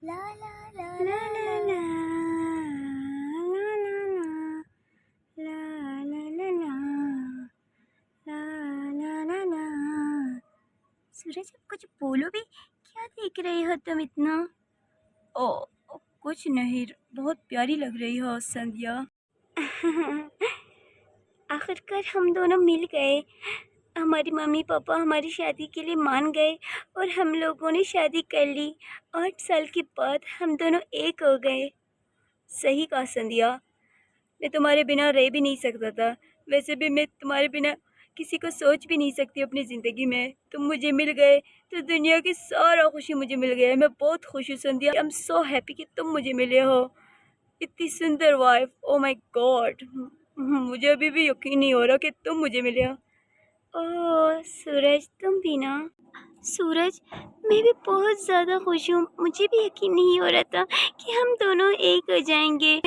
ला ला ला ला ला ला ला ला ला ला ला ला ला। सूरज कुछ बोलो भी, क्या देख रहे हो तुम इतना? ओ कुछ नहीं, बहुत प्यारी लग रही हो संध्या। आखिरकार हम दोनों मिल गए। हमारी मम्मी पापा हमारी शादी के लिए मान गए और हम लोगों ने शादी कर ली। 8 साल के बाद हम दोनों एक हो गए। सही कहा संध्या, मैं तुम्हारे बिना रह भी नहीं सकता था। वैसे भी मैं तुम्हारे बिना किसी को सोच भी नहीं सकती अपनी ज़िंदगी में। तुम मुझे मिल गए तो दुनिया की सारा खुशी मुझे मिल गया। मैं बहुत खुश हूँ संध्या। आई एम सो हैप्पी कि तुम मुझे मिले हो। इतनी सुंदर वाइफ, ओ माय गॉड। मुझे अभी भी यकीन नहीं हो रहा कि तुम मुझे मिले हो। ओह सूरज, तुम भी ना? सूरज, मैं भी बहुत ज़्यादा खुश हूँ। मुझे भी यकीन नहीं हो रहा था कि हम दोनों एक हो जाएंगे।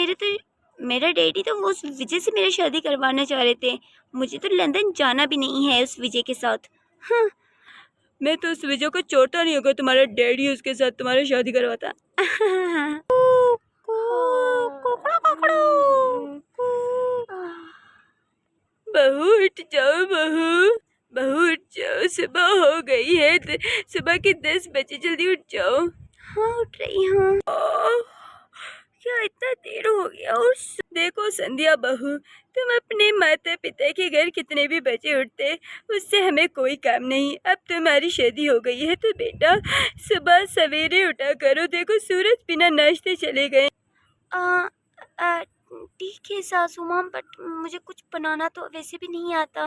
मेरा डैडी तो वो उस विजय से मेरी शादी करवाना चाह रहे थे। मुझे तो लंदन जाना भी नहीं है उस विजय के साथ। हाँ, मैं तो उस विजय को छोड़ता नहीं होगा। तुम्हारा डैडी उसके साथ तुम्हारी शादी करवाता। बहू उठ जाओ, बहू बहू उठ जाओ, सुबह हो गई है। सुबह के 10 बजे, जल्दी उठ जाओ। हाँ उठ रही हूँ। क्या इतना देर हो गया? और देखो संध्या बहू, तुम अपने माता पिता के घर कितने भी बजे उठते, उससे हमें कोई काम नहीं। अब तुम्हारी शादी हो गई है तो बेटा सुबह सवेरे उठा करो। देखो सूरज बिना नाश्ते चले गए। ठीक है सासू माँ, बट मुझे कुछ बनाना तो वैसे भी नहीं आता,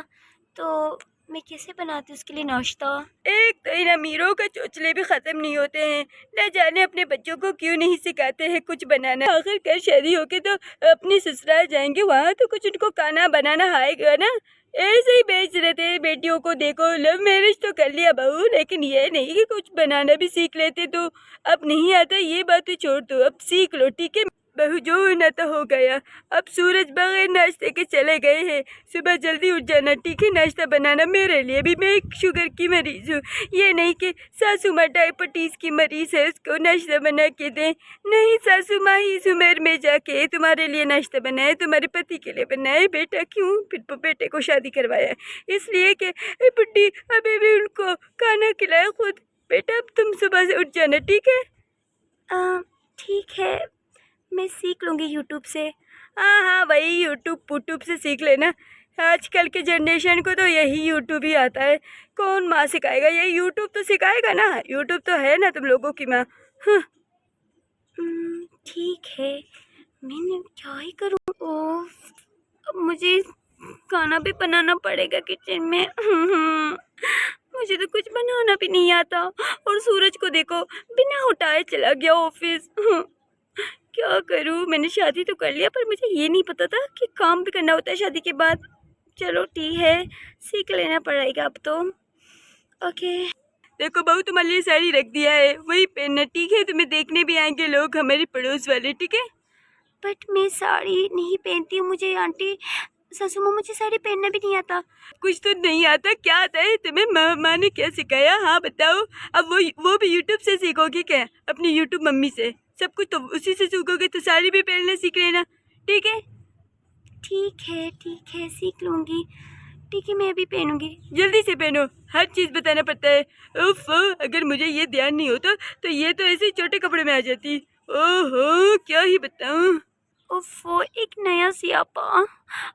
तो मैं कैसे बनाती उसके लिए नाश्ता? एक तो इन अमीरों का चोचले भी खत्म नहीं होते हैं। न जाने अपने बच्चों को क्यों नहीं सिखाते हैं कुछ बनाना। आखिरकार शादी होके तो अपने ससुराल जाएंगे, वहाँ तो कुछ उनको खाना बनाना आएगा ना। ऐसे ही बेच रहे थे बेटियों को। देखो लव मैरिज तो कर लिया बहू, लेकिन ये नहीं कि कुछ बनाना भी सीख लेते। तो अब नहीं आता ये बातें छोड़ दो, अब सीख लो ठीक है बहू। जो होना तो हो गया। अब सूरज बगैर नाश्ते के चले गए हैं। सुबह जल्दी उठ जाना ठीक है, नाश्ता बनाना मेरे लिए भी। मैं एक शुगर की मरीज हूँ, ये नहीं कि सासू माँ डायबिटीज की मरीज है उसको नाश्ता बना के दें। नहीं, सासू माँ ही सुमेर में जाके तुम्हारे लिए नाश्ता बनाए, तुम्हारे पति के लिए बनाए। बेटा क्यों फिर बेटे को शादी करवाया? इसलिए कि बुड्ढी अभी भी उनको खाना खिलाए खुद। बेटा अब तुम सुबह से उठ जाना ठीक है। ठीक है, मैं सीख लूँगी यूट्यूब से। हाँ हाँ, वही यूट्यूब से सीख लेना। आजकल के जनरेशन को तो यही यूट्यूब ही आता है। कौन माँ सिखाएगा? ये यूट्यूब तो सिखाएगा ना। यूट्यूब तो है ना तुम लोगों की माँ। हाँ। ठीक है, मैं क्या ही करूँ? ओह, अब मुझे खाना भी बनाना पड़ेगा किचन में। मुझे तो कुछ बनाना भी नहीं आता। और सूरज को देखो, बिना उठाए चला गया ऑफिस। क्या करूँ? मैंने शादी तो कर लिया, पर मुझे ये नहीं पता था कि काम भी करना होता है शादी के बाद। चलो ठीक है, सीख लेना पड़ेगा अब तो। ओके। देखो बहू, तुम्हारे लिए साड़ी रख दिया है, वही पहनना ठीक है? तुम्हें देखने भी आएंगे लोग, हमारे पड़ोस वाले, ठीक है? बट मैं साड़ी नहीं पहनती हूँ। मुझे आंटी सासू माँ, मुझे साड़ी पहनना भी नहीं आता। कुछ तो नहीं आता, क्या आता है तुम्हें? माँ ने क्या सिखाया? हाँ बताओ। अब वो भी यूट्यूब से सीखोगी क्या? अपनी यूट्यूब मम्मी से सब कुछ तो उसी से सीखोगे, तो साड़ी भी पहनना सीख लेना ठीक है? ठीक है सीख लूँगी। ठीक है, मैं अभी पहनूंगी। जल्दी से पहनो, हर चीज़ बताना पड़ता है। उफ, अगर मुझे ये ध्यान नहीं होता तो ये तो ऐसे ही छोटे कपड़े में आ जाती। ओहो, क्या ही बताऊं। उफ, एक नया सियापा।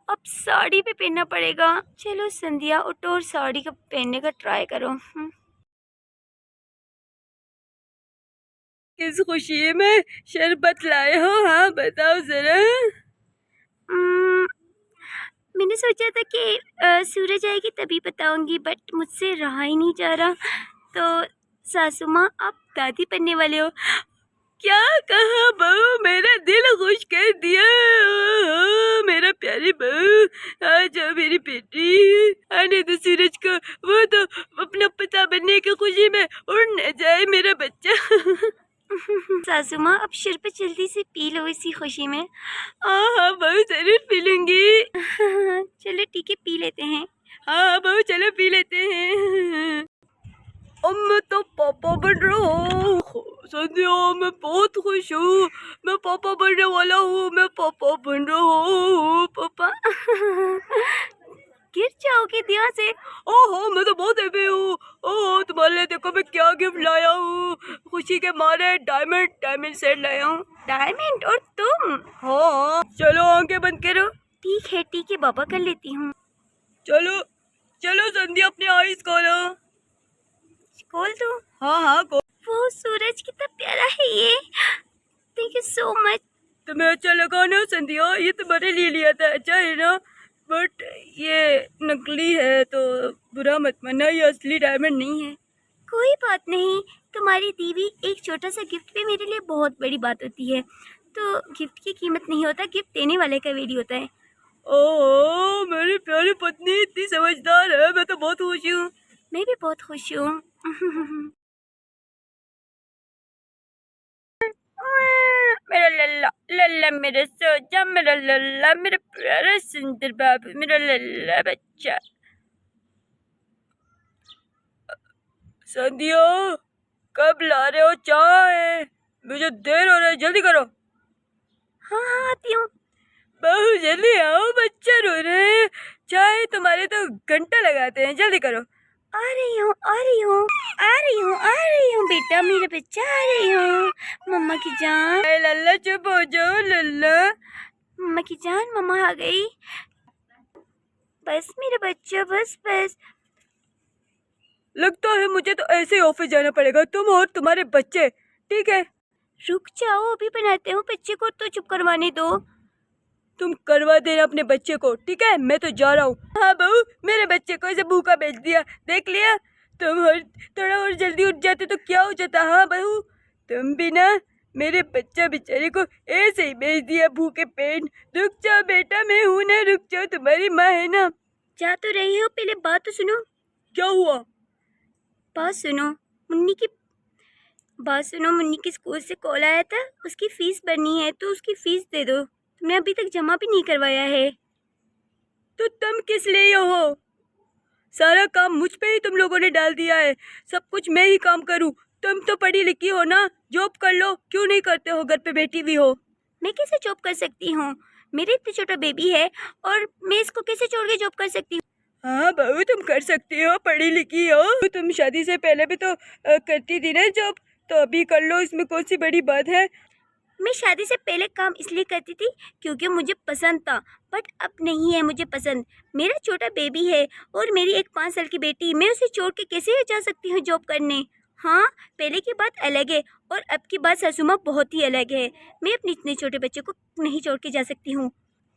अब साड़ी पे पहनना पड़ेगा। चलो संध्या उठो और साड़ी का पहनने का ट्राई करो। किस खुशी में शरबत लाए हो? हाँ बताओ जरा। मैंने सोचा था कि सूरज आएगी तभी बताऊंगी, बट मुझसे रहा ही नहीं जा रहा। तो सासू माँ, आप दादी बनने वाले हो? क्या कहा बहू? मेरा दिल खुश कर दिया। ओहो, मेरा प्यारी बहू, आ जाओ मेरी बेटी। आने दो सूरज को, वो तो अपना पता बनने की खुशी में उड़ न जाए मेरा बच्चा। सासू माँ, अब सिर पे जल्दी से पी लो इसी खुशी में। हाँ हाँ बहू, जरूर पी लूंगी। चलो ठीक है, पी लेते हैं। हाँ बहू चलो पी लेते हैं। अब मैं तो पापा बन रहा हूँ। संध्या मैं बहुत खुश हूँ, मैं पापा बनने वाला हूँ, मैं पापा बन रहा हूँ पापा। गिर जाओगे ध्यान से। ओहो मैं तो बहुत हैप्पी हूँ। ओहो तुम्हारे लिए देखो मैं क्या गिफ्ट लाया हूँ, खुशी के मारे डायमंड सेट लाया हूँ। डायमंड? और तुम? हाँ चलो आंखें बंद करो। ठीक है पापा कर लेती हूँ। चलो चलो संध्या अपनी आईज खोलो। खोल दूँ? हाँ खोल। वो सूरज कितना प्यारा है ये। Thank you so much. तुम्हें अच्छा लगा ना संध्या? ये तुम्हारे लिए लिया था, अच्छा है ना? बट ये नकली है तो बुरा मत मानना, ये असली डायमंड नहीं है। कोई बात नहीं, तुम्हारी दी हुई एक छोटा सा गिफ्ट भी मेरे लिए बहुत बड़ी बात होती है। तो गिफ्ट की कीमत नहीं होता, गिफ्ट देने वाले का वैल्यू होता है। ओह मेरी प्यारी पत्नी इतनी समझदार है, मैं तो बहुत खुश हूँ। मैं भी बहुत खुश हूँ। मेरा लल्ला लल्ला मेरा सोजा, मेरा लल्ला मेरा प्यारा सुंदर बाबू, मेरा लल्ला बच्चा। संध्या कब ला रहे हो चाय? मुझे देर हो रहा है, जल्दी करो। हाँ आती हूँ। बहुत जल्दी आओ, बच्चा रो रहे हैं, चाय तुम्हारे तो घंटा लगाते हैं, जल्दी करो। आ रही हूँ आ रही हूँ आ रही हूँ आ रही हूँ बेटा, मेरा बच्चा आ रही हूँ। मम्मा की जान। लल्ला चुप हो जाओ लल्ला। मम्मा की जान, मम्मा आ गई। बस मेरा बच्चा, बस बस। लगता है मुझे तो ऐसे ही ऑफिस जाना पड़ेगा, तुम और तुम्हारे बच्चे। ठीक है रुक जाओ, अभी बनाते हो, बच्चे को तो चुप करवाने दो। तुम करवा देना अपने बच्चे को, ठीक है? मैं तो जा रहा हूँ। हाँ बहू, मेरे बच्चे को ऐसे भूखा भेज दिया, देख लिया? तुम और थोड़ा और जल्दी उठ जाते तो क्या हो जाता। हाँ बहू, तुम भी ना मेरे बच्चा बेचारे को ऐसे ही भेज दिया भूखे पेट। रुक जाओ बेटा, मैं हूँ ना, रुक जाओ, तुम्हारी माँ है ना। जा तो रही हो, पहले बात तो सुनो। क्या हुआ? बात सुनो, मुन्नी की बात सुनो। मुन्नी के स्कूल से कॉल आया था, उसकी फीस भरनी है, तो उसकी फीस दे दो। तुमने अभी तक जमा भी नहीं करवाया है। तो तुम किस लिए हो? सारा काम मुझ पे ही तुम लोगों ने डाल दिया है, सब कुछ मैं ही काम करूं। तुम तो पढ़ी लिखी हो ना, जॉब कर लो, क्यों नहीं करते हो? घर पे बैठी हुई हो। मैं कैसे जॉब कर सकती हूँ? मेरे इतने छोटा बेबी है और मैं इसको कैसे छोड़ के जॉब कर सकती हूँ? हाँ बहू तुम कर सकती हो, पढ़ी लिखी हो। तुम शादी से पहले भी तो करती थी ना जॉब, तो अभी कर लो, इसमें कौन सी बड़ी बात है? मैं शादी से पहले काम इसलिए करती थी क्योंकि मुझे पसंद था, बट अब नहीं है मुझे पसंद। मेरा छोटा बेबी है और मेरी एक 5 साल की बेटी, मैं उसे छोड़ के कैसे जा सकती हूँ जॉब करने? हाँ पहले की बात अलग है और अब की बात सासू माँ बहुत ही अलग है। मैं अपने इतने छोटे बच्चे को नहीं छोड़ के जा सकती हूँ।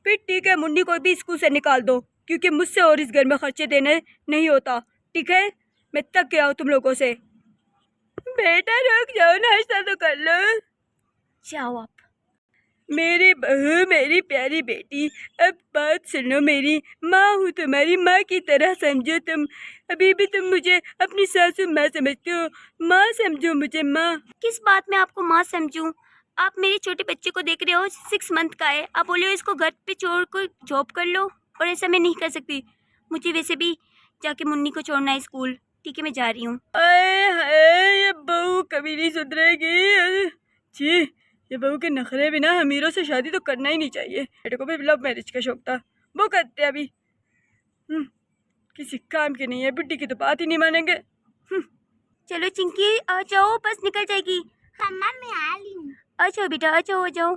फिर ठीक है, मुन्नी को भी स्कूल से निकाल दो, क्योंकि मुझसे और इस घर में खर्चे देने नहीं होता, ठीक है? मैं थक गया हूँ तुम लोगों से। बेटा रुक जाओ, नाश्ता तो कर लो। जाओ आप। मेरी बहू, मेरी प्यारी बेटी, अब बात सुनो मेरी। माँ हूँ तुम्हारी, माँ की तरह समझो तुम। अभी भी तुम मुझे अपनी सासू माँ समझते हो, माँ समझो मुझे माँ। किस बात में आपको माँ समझूं? आप मेरे छोटे बच्चे को देख रहे हो, 6 मंथ का है, आप बोले हो इसको घर पे छोड़ कर जॉब कर लो, और ऐसा मैं नहीं कर सकती। मुझे वैसे भी जाके मुन्नी को छोड़ना है स्कूल। ठीक है मैं जा रही हूँ। ये बहू कभी नहीं सुधरेगी। छी, ये बहू के नखरे बिना अमीरों से शादी तो करना ही नहीं चाहिए। बेटे को भी लव मैरिज का शौक था, वो करते अभी। किसी काम की नहीं है, बुड्ढी की तो बात ही नहीं मानेंगे। चलो चिंकी आ जाओ, बस निकल जाएगी। मम्मा मैं आ रही हूँ। आ जाओ बेटा, आ जाओ आ जाओ।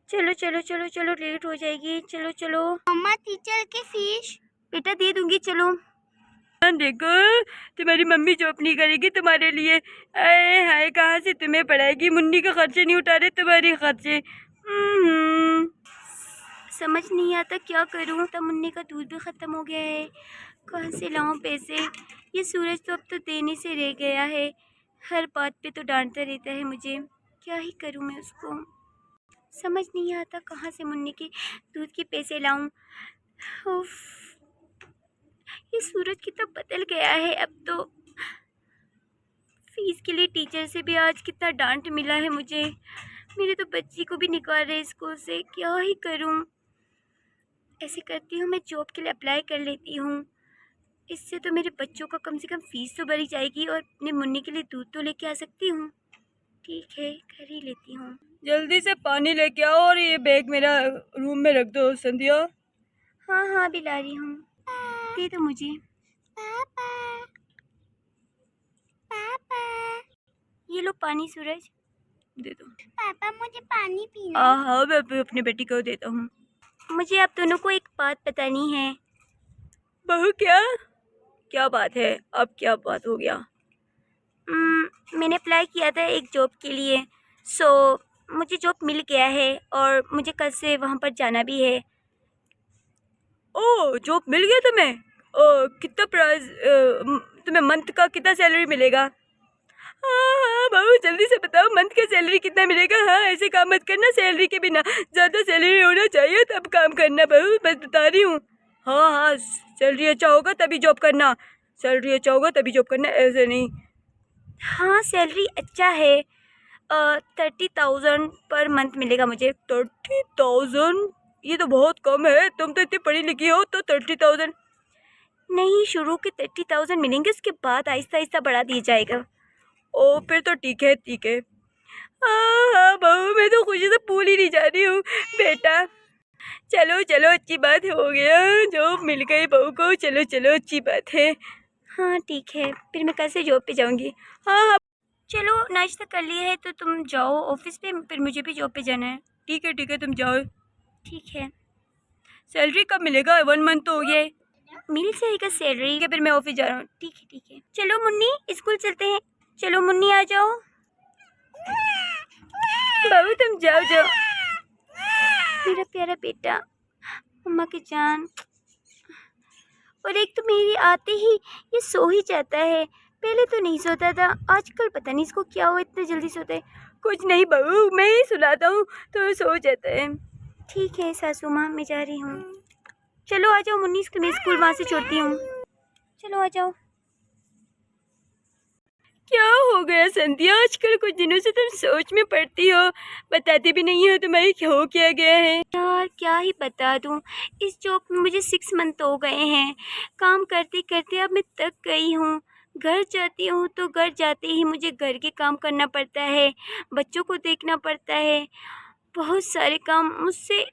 चलो चलो चलो चलो, लेट हो जाएगी, चलो चलो। मम्मा टीचर की फीस। बेटा दे दूंगी, चलो। देखो तुम्हारी मम्मी जॉब नहीं करेगी तुम्हारे लिए। अरे हाय, कहाँ से तुम्हें पढ़ाएगी? मुन्नी के खर्चे नहीं उठा रहे, तुम्हारे खर्चे। समझ नहीं आता क्या करूँ, तब मुन्नी का दूध भी ख़त्म हो गया है, कहाँ से लाऊं पैसे? ये सूरज तो अब तो देने से रह गया है, हर बात पे तो डांटता रहता है मुझे, क्या ही करूँ मैं उसको? समझ नहीं आता कहाँ से मुन्नी के दूध के पैसे लाऊं। उफ, ये सूरज कितना बदल गया है अब तो। फीस के लिए टीचर से भी आज कितना डांट मिला है मुझे। मेरे तो बच्ची को भी निकाल रहे स्कूल से, क्या ही करूं? ऐसे करती हूँ, मैं जॉब के लिए अप्लाई कर लेती हूँ। इससे तो मेरे बच्चों का कम से कम फीस तो भरी जाएगी और अपने मुन्नी के लिए दूध तो लेके आ सकती हूँ। ठीक है, कर ही लेती हूँ। जल्दी से पानी लेके आओ और ये बैग मेरा रूम में रख दो संध्या। हाँ हाँ, अभी ला रही हूँ। दे दो मुझे। पापा पापा ये लो पानी सूरज, दे दो। पापा मुझे पानी पीना है। हाँ मैं अपनी बेटी को देता हूँ। मुझे आप दोनों को एक बात बतानी है। बहू क्या बात है? अब क्या बात हो गया? मैंने अप्लाई किया था एक जॉब के लिए, सो मुझे जॉब मिल गया है और मुझे कल से वहाँ पर जाना भी है। ओह, जॉब मिल गया तुम्हें? कितना प्राइस, तुम्हें मंथ का कितना सैलरी मिलेगा? हाँ बहू जल्दी से बताओ, मंथ का सैलरी कितना मिलेगा? हाँ ऐसे काम मत करना, सैलरी के बिना ज़्यादा सैलरी होना चाहिए तब काम करना बहू, मैं बता रही हूँ। हाँ सैलरी अच्छा होगा तभी जॉब करना, सैलरी अच्छा होगा तभी जॉब करना, ऐसे नहीं। हाँ सैलरी अच्छा है, 30,000 पर मंथ मिलेगा मुझे। 30,000? ये तो बहुत कम है, तुम तो इतनी पढ़ी लिखी हो तो 30,000? नहीं, शुरू के 30,000 मिलेंगे, उसके बाद आहिस्ता आहिस्ता बढ़ा दिया जाएगा। ओ फिर तो ठीक है ठीक है। हाँ बहू मैं तो खुशी से फूल ही नहीं जा रही हूँ बेटा। चलो चलो अच्छी बात हो गया, जॉब मिल गई बहू को, चलो चलो अच्छी बात है। हाँ ठीक है, फिर मैं कल से जॉब पे जाऊँगी। हाँ चलो नाश्ता कर लिया है तो तुम जाओ ऑफिस पे, फिर मुझे भी जॉब पे जाना है। ठीक है तुम जाओ। ठीक है। सैलरी कब मिलेगा? 1 मंथ तो हो गया है। मिल जाएगा सैलरी। ठीक है फिर मैं ऑफिस जा रहा हूँ। ठीक है। चलो मुन्नी स्कूल चलते हैं। चलो मुन्नी आ जाओ। बहू तुम जाओ मेरा प्यारा बेटा, मम्मा की जान। और एक तो मेरी आते ही ये सो ही जाता है, पहले तो नहीं सोता था, आजकल पता नहीं इसको क्या हुआ इतना जल्दी सोता है। कुछ नहीं बहू, मैं ही सुलाता हूँ तो सो जाता है। ठीक है सासू माँ, मैं जा रही हूँ। चलो आ जाओ मुन्नी, मैं स्कूल वहाँ से छोड़ती हूँ। चलो आ जाओ। क्या हो गया संध्या, आजकल कुछ दिनों से तुम सोच में पड़ती हो, बताती भी नहीं हो तुम्हारी हो क्या गया है? यार क्या ही बता दूँ, इस जॉब में मुझे 6 मंथ हो गए हैं, काम करते करते अब मैं थक गई हूँ। घर जाती हूँ तो घर जाते ही मुझे घर के काम करना पड़ता है, बच्चों को देखना पड़ता है, बहुत सारे काम मुझसे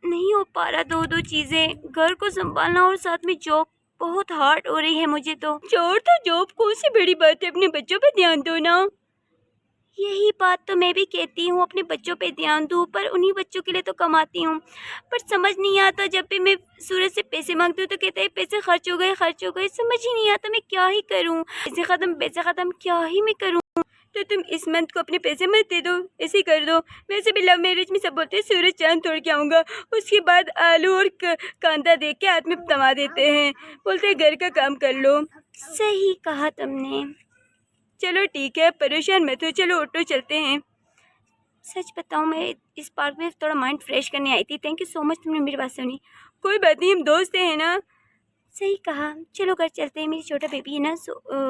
नहीं हो पा रहा। दो चीज़ें, घर को संभालना और साथ में जॉब, बहुत हार्ड हो रही है मुझे तो। छोड़ तो जॉब, कौन सी बड़ी बात है, अपने बच्चों पे ध्यान दो ना। यही बात तो मैं भी कहती हूँ, अपने बच्चों पे ध्यान दूँ, पर उन्हीं बच्चों के लिए तो कमाती हूँ। पर समझ नहीं आता, जब भी मैं सूरज से पैसे मांगती हूँ तो कहते हैं पैसे खर्च हो गए। समझ ही नहीं आता मैं क्या ही करूँ, पैसे ख़त्म क्या ही मैं करूँ। तो तुम इस मंथ को अपने पैसे मत दे दो, ऐसे ही कर दो। वैसे भी लव मैरिज में सब बोलते हैं सूरज चांद तोड़ के आऊँगा, उसके बाद आलू और कांदा दे के हाथ में थमा देते हैं, बोलते हैं घर का काम कर लो। सही कहा तुमने। चलो ठीक है, परेशान मत हो, चलो ऑटो चलते हैं। सच बताऊँ, मैं इस पार्क में थोड़ा माइंड फ्रेश करने आई थी। थैंक यू सो मच, तुमने मेरी बात सुनी। कोई बात नहीं, हम दोस्त हैं ना। सही कहा, चलो घर चलते हैं, मेरी छोटा बेबी है ना,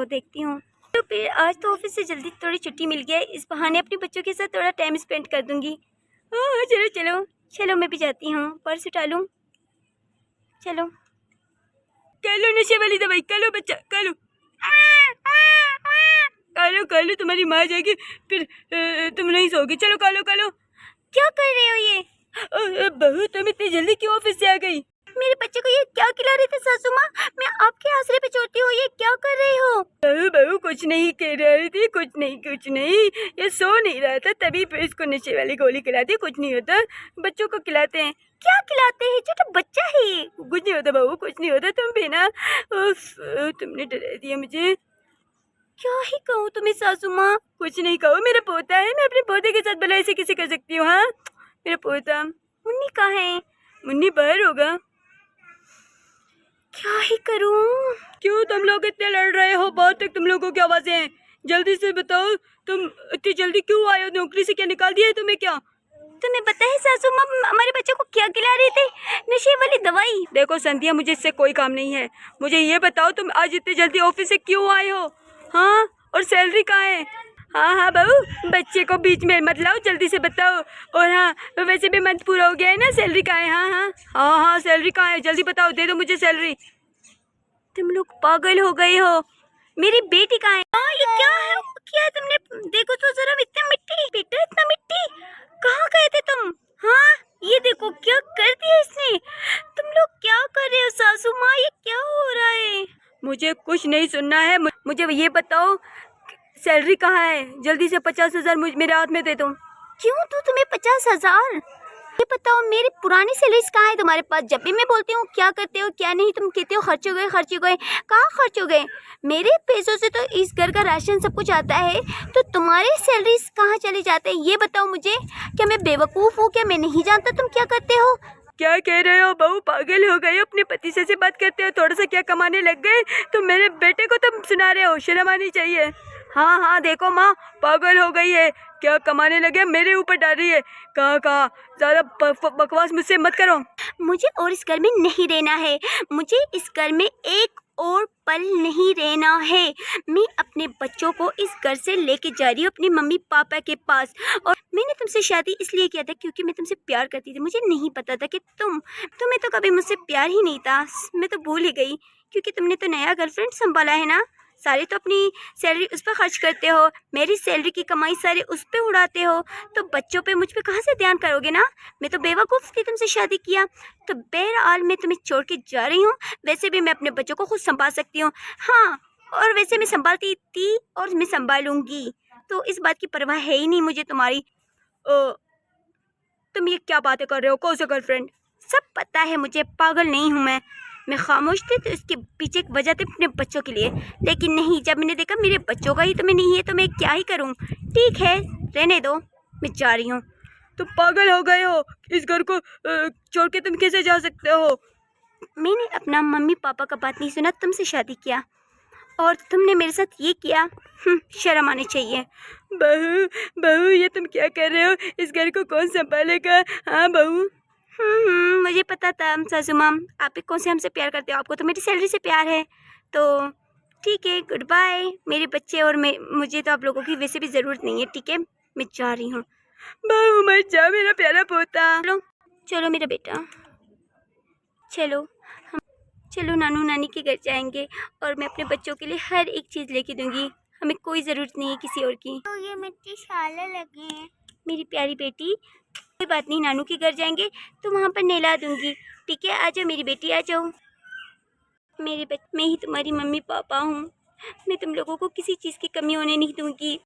देखती हूँ। तो फिर आज तो ऑफिस से जल्दी थोड़ी छुट्टी मिल गया है, इस बहाने अपने बच्चों के साथ थोड़ा टाइम स्पेंड कर दूंगी। हाँ चलो मैं भी जाती हूँ, पर्स उठा लूँ। चलो कर लो नशे वाली दवाई, कर लो बच्चा, कर लो तुम्हारी माँ जाएगी फिर तुम नहीं सोगी। चलो कर लो। क्या कर रहे हो ये? बहू तुम इतनी जल्दी क्यों ऑफिस से आ गई? मेरे बच्चे को ये क्या खिला रहे थे सासू माँ? मैं आपके आसरे पे छोड़ती हूँ, ये क्या कर रहे हो? बहू कुछ नहीं कह रही थी, कुछ नहीं, ये सो नहीं रहा था तभी फिर इसको नशे वाली गोली खिला दी। कुछ नहीं होता, बच्चों को खिलाते हैं। क्या खिलाते हैं? छोटा बच्चा है ये। कुछ नहीं होता बहू, कुछ नहीं होता, तुम भी ना तुमने डरा दिया मुझे। क्या ही कहूँ तुम्हें सासू माँ? कुछ नहीं कहो, मेरा पोता है, मैं अपने पोते के साथ भला ऐसे कैसे कर सकती हूँ? हाँ मेरा पोता। मुन्नी कहाँ है? मुन्नी बाहर होगा। क्या ही करूँ? क्यों तुम लोग इतने लड़ रहे हो? बहुत तक तुम लोगों की आवाजें हैं, जल्दी से बताओ तुम इतनी जल्दी क्यों आए हो? नौकरी से क्या निकाल दिया है तुम्हें क्या? तुम्हें पता है सासू माँ हमारे बच्चों को क्या खिला रहे थे? नशे वाली दवाई। देखो संध्या, मुझे इससे कोई काम नहीं है, मुझे ये बताओ तुम आज इतनी जल्दी ऑफिस से क्यों आए हो? हाँ और सैलरी कहाँ है? हाँ बहू बच्चे को बीच में मत लाओ, जल्दी से बताओ। और हाँ वैसे भी मंथ पूरा हो गया है ना, सैलरी कहाँ है? हाँ सैलरी कहाँ है? जल्दी बताओ, दे दो मुझे सैलरी। तुम लोग पागल हो गए हो। मेरी बेटी कहाँ है? ये क्या है? क्या है तुमने? देखो तो जरा, इतना मिट्टी बेटा, इतना मिट्टी कहाँ गए थे तुम? हाँ, ये देखो क्या कर दिया इसने। तुम लोग क्या कर रहे हो सासू माँ? ये क्या हो रहा है? मुझे कुछ नहीं सुनना है। मुझे ये बताओ सैलरी कहाँ है? जल्दी से 50,000 मेरे हाथ में दे दो। क्यों तो तुम्हें 50,000? ये बताओ मेरी पुरानी सैलरीज कहाँ है तुम्हारे पास? जब भी मैं बोलती हूँ क्या करते हो क्या नहीं, तुम कहते हो खर्च हो गए खर्च हो गए। कहाँ खर्च हो गए? मेरे पैसों से तो इस घर का राशन सब कुछ आता है, तो तुम्हारी सैलरीज कहाँ चले जाते हैं ये बताओ मुझे। क्या मैं बेवकूफ़ हूँ? क्या मैं नहीं जानता तुम क्या करते हो? क्या कह रहे हो बहू? पागल हो गए हो? अपने पति से बात करते हो, थोड़ा सा क्या कमाने लग गए तो मेरे बेटे को तुम सुना रहे हो? शर्म आनी चाहिए। हाँ हाँ देखो माँ, पागल हो गई है, क्या कमाने लगे मेरे ऊपर डाल रही है। कहाँ ज़्यादा बकवास मुझसे मत करो। मुझे और इस घर में नहीं रहना है। मुझे इस घर में एक और पल नहीं रहना है। मैं अपने बच्चों को इस घर से लेके जा रही हूँ अपनी मम्मी पापा के पास। और मैंने तुमसे शादी इसलिए किया था क्योंकि मैं तुमसे प्यार करती थी। मुझे नहीं पता था कि तुम्हें तो कभी मुझसे प्यार ही नहीं था। मैं तो भूल ही गई क्योंकि तुमने तो नया गर्लफ्रेंड संभाला है ना। सारी तो अपनी सैलरी उस पर खर्च करते हो, मेरी सैलरी की कमाई सारी उस पर उड़ाते हो, तो बच्चों पे मुझ पे कहाँ से ध्यान करोगे ना। मैं तो बेवकूफ़ थी तुमसे शादी किया। तो बहरहाल मैं तुम्हें छोड़ के जा रही हूँ। वैसे भी मैं अपने बच्चों को खुद संभाल सकती हूँ। हाँ, और वैसे मैं संभालती थी और मैं संभालूंगी, तो इस बात की परवाह है ही नहीं मुझे तुम्हारी। तुम ये क्या बातें कर रहे हो? कौन सा गर्लफ्रेंड? सब पता है मुझे, पागल नहीं हूँ मैं खामोश थी तो इसके पीछे एक वजह थी अपने बच्चों के लिए। लेकिन नहीं, जब मैंने देखा मेरे बच्चों का ही तुम्हें नहीं है तो मैं क्या ही करूँ। ठीक है, रहने दो, मैं जा रही हूँ। तुम पागल हो गए हो? इस घर को छोड़ के तुम कैसे जा सकते हो? मैंने अपना मम्मी पापा का बात नहीं सुना, तुमसे शादी किया और तुमने मेरे साथ ये किया। शर्म आनी चाहिए। बहू बहू, ये तुम क्या कर रहे हो? इस घर को कौन संभालेगा? हाँ बहू। मुझे पता था सासू माँ, आप ही कौन से हमसे प्यार करते हो, आपको तो मेरी सैलरी से प्यार है। तो ठीक है, गुड बाय। मेरे बच्चे और मुझे तो आप लोगों की वैसे भी ज़रूरत नहीं है। ठीक है, मैं जा रही हूँ। बहू मत जा मेरा प्यारा पोता। चलो चलो मेरा बेटा, चलो हम चलो नानू नानी के घर जाएंगे और मैं अपने बच्चों के लिए हर एक चीज़ लेके दूंगी। हमें कोई ज़रूरत नहीं है किसी और की। तो ये मिट्टी छाले लगे हैं। मेरी प्यारी बेटी, कोई बात नहीं, नानू के घर जाएंगे तो वहाँ पर नहला दूंगी। ठीक है, आ जाओ मेरी बेटी, आ जाओ। मैं ही तुम्हारी मम्मी पापा हूँ। मैं तुम लोगों को किसी चीज़ की कमी होने नहीं दूंगी।